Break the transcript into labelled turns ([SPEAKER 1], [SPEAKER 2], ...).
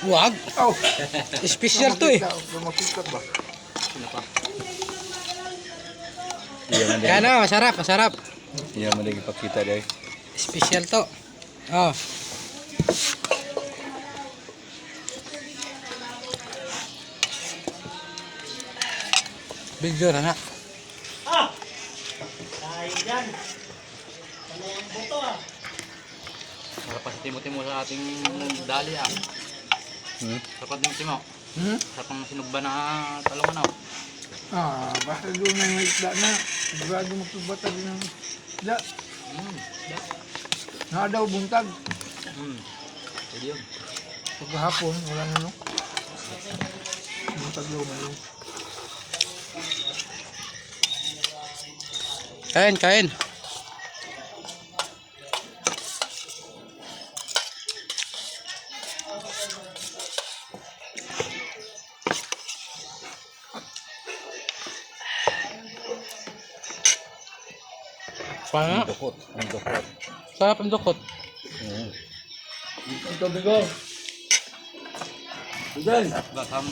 [SPEAKER 1] Wag.
[SPEAKER 2] Oh,
[SPEAKER 1] Special to eh.
[SPEAKER 2] Makikat ba?
[SPEAKER 1] Yan o, masarap, masarap.
[SPEAKER 2] Iya mo lagi ipakita dahil.
[SPEAKER 1] Special to. Oh. Video na na.
[SPEAKER 3] Para pa sa timo-timo sa ating dali ah. Sapat din timo. Sa pang sinugba na talong ano.
[SPEAKER 2] Basta doon na yung isda na. Sigurado magpabata din ang isda. Na daw buntag.
[SPEAKER 3] Pwede yun.
[SPEAKER 2] Pagkahapon, wala na no. Buntag daw na yun.
[SPEAKER 1] Kain, kain. Paano?
[SPEAKER 2] Ang dukot.
[SPEAKER 1] Sarap ang dukot.
[SPEAKER 2] Ito bigo. Diyan.
[SPEAKER 3] Gasam.